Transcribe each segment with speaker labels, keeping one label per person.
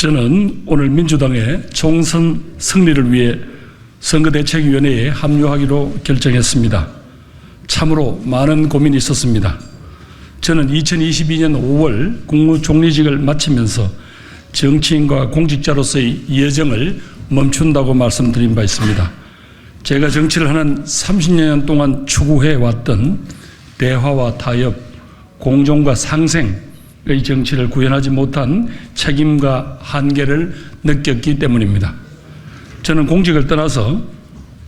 Speaker 1: 저는 오늘 민주당의 총선 승리를 위해 선거대책위원회에 합류하기로 결정했습니다. 참으로 많은 고민이 있었습니다. 저는 2022년 5월 국무총리직을 마치면서 정치인과 공직자로서의 여정을 멈춘다고 말씀드린 바 있습니다. 제가 정치를 하는 30년 동안 추구해왔던 대화와 타협, 공존과 상생의 정치를 구현하지 못한 책임과 한계를 느꼈기 때문입니다. 저는 공직을 떠나서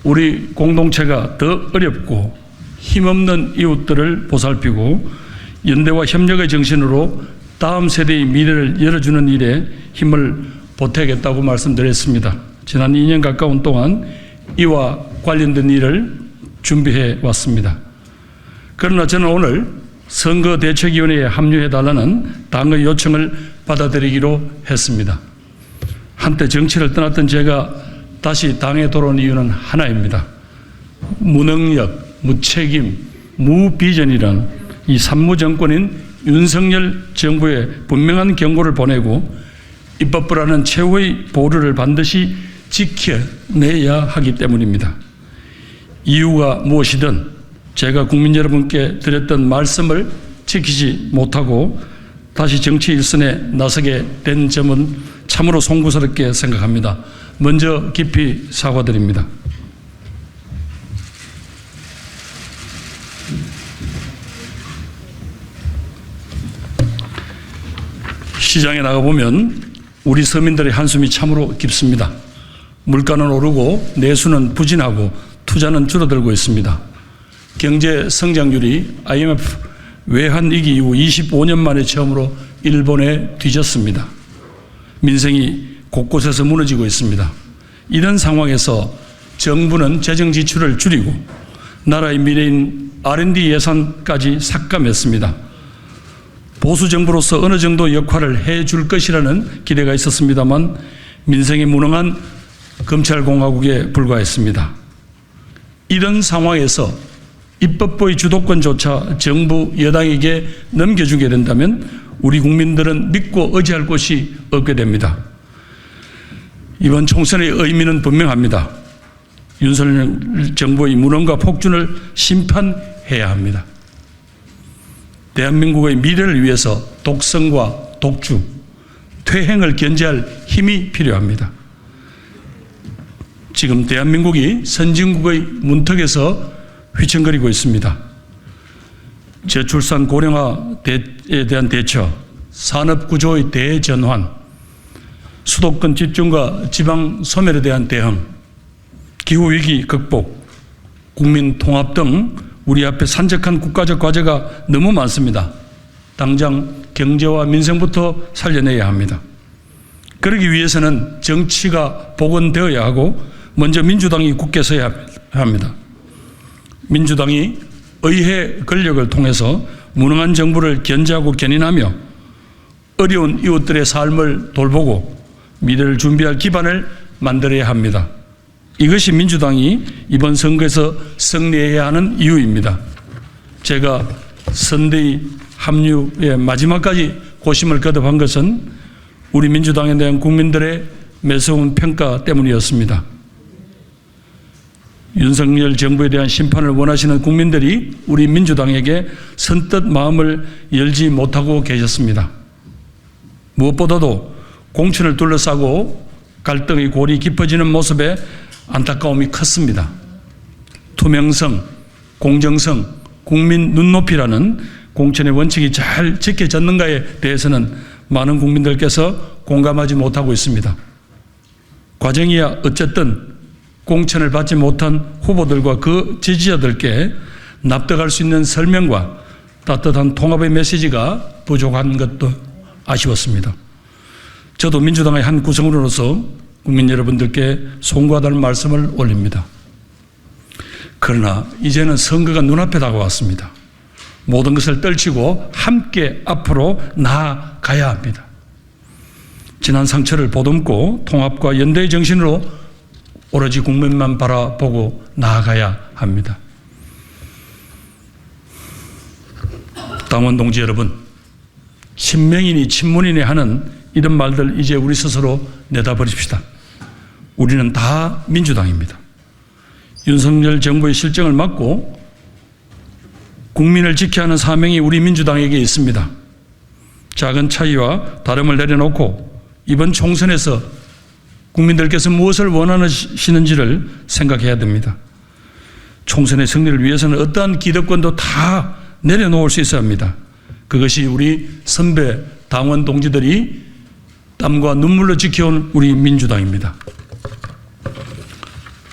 Speaker 1: 우리 공동체가 더 어렵고 힘없는 이웃들을 보살피고 연대와 협력의 정신으로 다음 세대의 미래를 열어주는 일에 힘을 보태겠다고 말씀드렸습니다. 지난 2년 가까운 동안 이와 관련된 일을 준비해 왔습니다. 그러나 저는 오늘 선거대책위원회에 합류해달라는 당의 요청을 받아들이기로 했습니다. 한때 정치를 떠났던 제가 다시 당에 돌아온 이유는 하나입니다. 무능력, 무책임, 무비전이란 이 산무정권인 윤석열 정부에 분명한 경고를 보내고 입법부라는 최후의 보루를 반드시 지켜내야 하기 때문입니다. 이유가 무엇이든 제가 국민 여러분께 드렸던 말씀을 지키지 못하고 다시 정치 일선에 나서게 된 점은 참으로 송구스럽게 생각합니다. 먼저 깊이 사과드립니다. 시장에 나가보면 우리 서민들의 한숨이 참으로 깊습니다. 물가는 오르고 내수는 부진하고 투자는 줄어들고 있습니다. 경제 성장률이 IMF 외환위기 이후 25년 만에 처음으로 일본에 뒤졌습니다. 민생이 곳곳에서 무너지고 있습니다. 이런 상황에서 정부는 재정 지출을 줄이고 나라의 미래인 R&D 예산까지 삭감했습니다. 보수 정부로서 어느 정도 역할을 해줄 것이라는 기대가 있었습니다만 민생이 무능한 검찰공화국에 불과했습니다. 이런 상황에서 입법부의 주도권조차 정부 여당에게 넘겨주게 된다면 우리 국민들은 믿고 의지할 곳이 없게 됩니다. 이번 총선의 의미는 분명합니다. 윤석열 정부의 무능과 폭준을 심판해야 합니다. 대한민국의 미래를 위해서 독성과 독주, 퇴행을 견제할 힘이 필요합니다. 지금 대한민국이 선진국의 문턱에서 휘청거리고 있습니다. 저출산 고령화에 대한 대처, 산업구조의 대전환, 수도권 집중과 지방 소멸에 대한 대응, 기후위기 극복, 국민 통합 등 우리 앞에 산적한 국가적 과제가 너무 많습니다. 당장 경제와 민생부터 살려내야 합니다. 그러기 위해서는 정치가 복원되어야 하고 먼저 민주당이 굳게 서야 합니다. 민주당이 의회 권력을 통해서 무능한 정부를 견제하고 견인하며 어려운 이웃들의 삶을 돌보고 미래를 준비할 기반을 만들어야 합니다. 이것이 민주당이 이번 선거에서 승리해야 하는 이유입니다. 제가 선대위 합류의 마지막까지 고심을 거듭한 것은 우리 민주당에 대한 국민들의 매서운 평가 때문이었습니다. 윤석열 정부에 대한 심판을 원하시는 국민들이 우리 민주당에게 선뜻 마음을 열지 못하고 계셨습니다. 무엇보다도 공천을 둘러싸고 갈등의 골이 깊어지는 모습에 안타까움이 컸습니다. 투명성, 공정성, 국민 눈높이라는 공천의 원칙이 잘 지켜졌는가에 대해서는 많은 국민들께서 공감하지 못하고 있습니다. 과정이야 어쨌든 공천을 받지 못한 후보들과 그 지지자들께 납득할 수 있는 설명과 따뜻한 통합의 메시지가 부족한 것도 아쉬웠습니다. 저도 민주당의 한 구성원으로서 국민 여러분들께 송구하다는 말씀을 올립니다. 그러나 이제는 선거가 눈앞에 다가왔습니다. 모든 것을 떨치고 함께 앞으로 나아가야 합니다. 지난 상처를 보듬고 통합과 연대의 정신으로 오로지 국민만 바라보고 나아가야 합니다. 당원 동지 여러분, 친명이니 친문이니 하는 이런 말들 이제 우리 스스로 내다버립시다. 우리는 다 민주당입니다. 윤석열 정부의 실정을 막고 국민을 지켜야 하는 사명이 우리 민주당에게 있습니다. 작은 차이와 다름을 내려놓고 이번 총선에서 국민들께서 무엇을 원하시는지를 생각해야 됩니다. 총선의 승리를 위해서는 어떠한 기득권도 다 내려놓을 수 있어야 합니다. 그것이 우리 선배 당원 동지들이 땀과 눈물로 지켜온 우리 민주당입니다.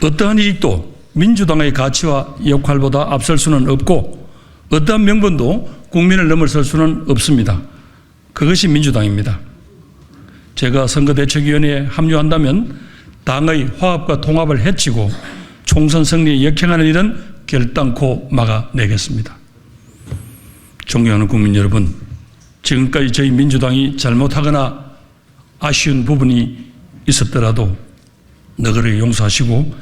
Speaker 1: 어떠한 이익도 민주당의 가치와 역할보다 앞설 수는 없고 어떠한 명분도 국민을 넘어설 수는 없습니다. 그것이 민주당입니다. 제가 선거대책위원회에 합류한다면 당의 화합과 통합을 해치고 총선 승리에 역행하는 일은 결단코 막아내겠습니다. 존경하는 국민 여러분, 지금까지 저희 민주당이 잘못하거나 아쉬운 부분이 있었더라도 너그럽게 용서하시고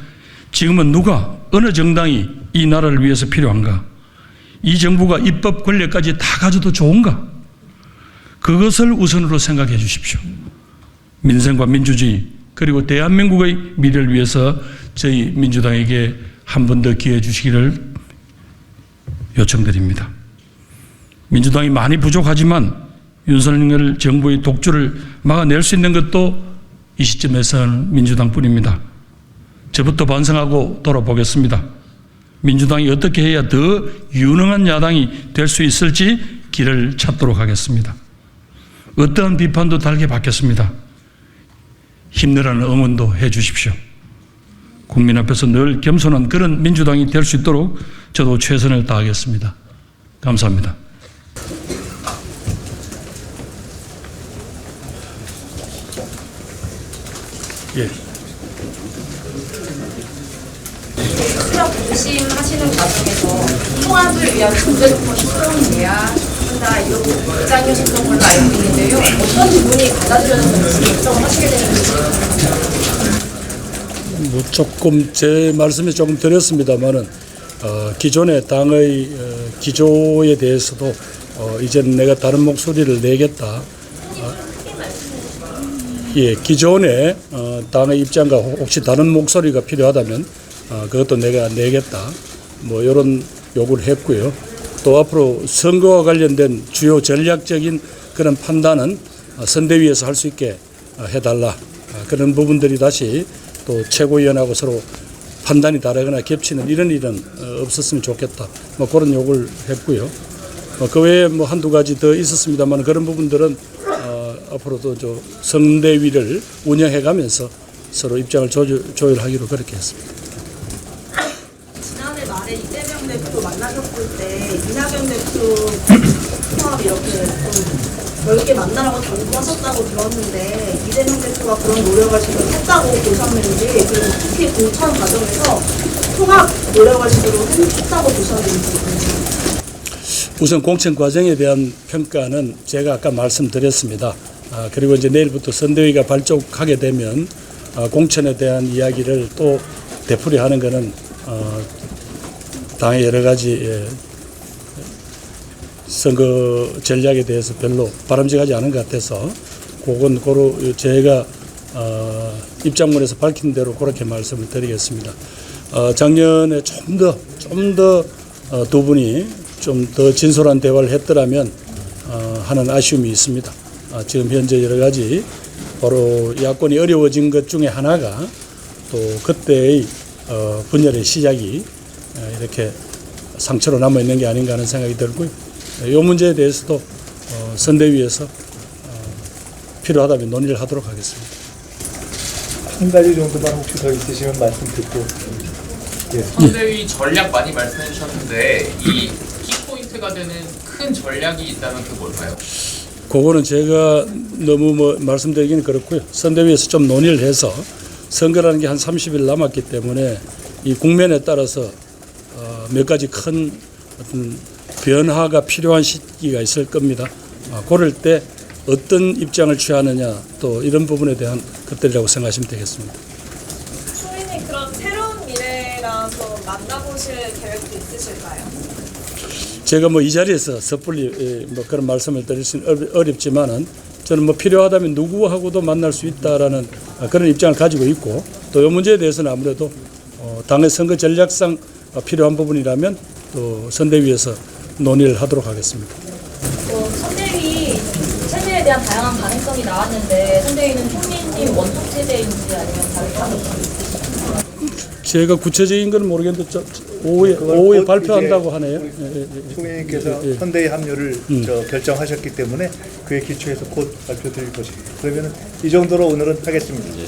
Speaker 1: 지금은 누가 어느 정당이 이 나라를 위해서 필요한가? 이 정부가 입법 권력까지 다 가져도 좋은가? 그것을 우선으로 생각해 주십시오. 민생과 민주주의 그리고 대한민국의 미래를 위해서 저희 민주당에게 한 번 더 기회 주시기를 요청드립니다. 민주당이 많이 부족하지만 윤석열 정부의 독주를 막아낼 수 있는 것도 이 시점에서는 민주당뿐입니다. 저부터 반성하고 돌아보겠습니다. 민주당이 어떻게 해야 더 유능한 야당이 될 수 있을지 길을 찾도록 하겠습니다. 어떠한 비판도 달게 받겠습니다. 힘내라는 응원도 해 주십시오. 국민 앞에서 늘 겸손한 그런 민주당이 될 수 있도록 저도 최선을 다하겠습니다. 감사합니다. 예.
Speaker 2: 수력 부심하시는 과정에서 통합을 위한 전제 조건이 수용돼야 한다 이런 입장이셨던 걸로 알고 있는데요. 어떤 부분이 받아들여졌는지 결정을 하시게 되는지.
Speaker 1: 조금 제 말씀에 조금 드렸습니다만은 기존의 당의 기조에 대해서도 이제는 내가 다른 목소리를 내겠다. 예, 기존의 당의 입장과 혹시 다른 목소리가 필요하다면 그것도 내가 내겠다. 뭐 이런 요구를 했고요. 또 앞으로 선거와 관련된 주요 전략적인 그런 판단은 선대위에서 할 수 있게 해달라. 그런 부분들이 다시 또 최고위원하고 서로 판단이 다르거나 겹치는 이런 일은 없었으면 좋겠다. 뭐 그런 요구를 했고요. 그 외에 뭐 한두 가지 더 있었습니다만 그런 부분들은 앞으로도 선대위를 운영해가면서 서로 입장을 조율하기로 그렇게 했습니다.
Speaker 2: 지난해 말에 이재명 대표 만나셨을 때 이낙연 대표 통합 이렇게 좀 넓게 만나라고 당부하셨다고 들었는데 이재명 대표가 그런 노력을 지금 했다고 보셨는지 그리고 특히 공천 과정에서 통합 노력을 지금 했다고 보셨는지.
Speaker 1: 우선 공천 과정에 대한 평가는 제가 아까 말씀드렸습니다. 그리고 이제 내일부터 선대위가 발족하게 되면 공천에 대한 이야기를 또 되풀이하는 것은 당의 여러 가지 선거 전략에 대해서 별로 바람직하지 않은 것 같아서 그건 고로 제가 입장문에서 밝힌 대로 그렇게 말씀을 드리겠습니다. 작년에 좀 더 두 분이 좀 더 진솔한 대화를 했더라면 하는 아쉬움이 있습니다. 지금 현재 여러 가지 바로 야권이 어려워진 것 중에 하나가 또 그때의 분열의 시작이 이렇게 상처로 남아있는 게 아닌가 하는 생각이 들고요. 이 문제에 대해서도 선대위에서 필요하다면 논의를 하도록 하겠습니다.
Speaker 3: 한 가지 정도만 혹시 더 있으시면 말씀 듣고. 예.
Speaker 4: 선대위 전략 많이 말씀해 주셨는데 이 키포인트가 되는 큰 전략이 있다면 그게 뭘까요?
Speaker 1: 그거는 제가 너무 말씀드리기는 그렇고요. 선대위에서 좀 논의를 해서 선거라는 게 한 30일 남았기 때문에 이 국면에 따라서 몇 가지 큰 어떤 변화가 필요한 시기가 있을 겁니다. 그럴 때 어떤 입장을 취하느냐 또 이런 부분에 대한 것들이라고 생각하시면 되겠습니다.
Speaker 2: 총리님 그럼 새로운 미래라서 만나보실 계획도 있으실까요?
Speaker 1: 제가 이 자리에서 섣불리 그런 말씀을 드릴 수는 어렵지만은 저는 뭐 필요하다면 누구하고도 만날 수 있다라는 그런 입장을 가지고 있고 또 이 문제에 대해서는 아무래도 당의 선거 전략상 필요한 부분이라면 또 선대위에서 논의를 하도록 하겠습니다.
Speaker 5: 선대위 체제에 대한 다양한 가능성이 나왔는데 선대위는 총리님 원톱 체제인지 아니면 다른 가능성이 있으신가요?
Speaker 1: 제가 구체적인 건 모르겠는데 오후에
Speaker 3: 곧
Speaker 1: 발표한다고
Speaker 3: 이제
Speaker 1: 하네요.
Speaker 3: 총회님께서
Speaker 1: 예, 예.
Speaker 3: 선대위 합류를 결정하셨기 때문에 그에 기초해서 곧 발표드릴 것입니다. 그러면 이 정도로 오늘은 하겠습니다.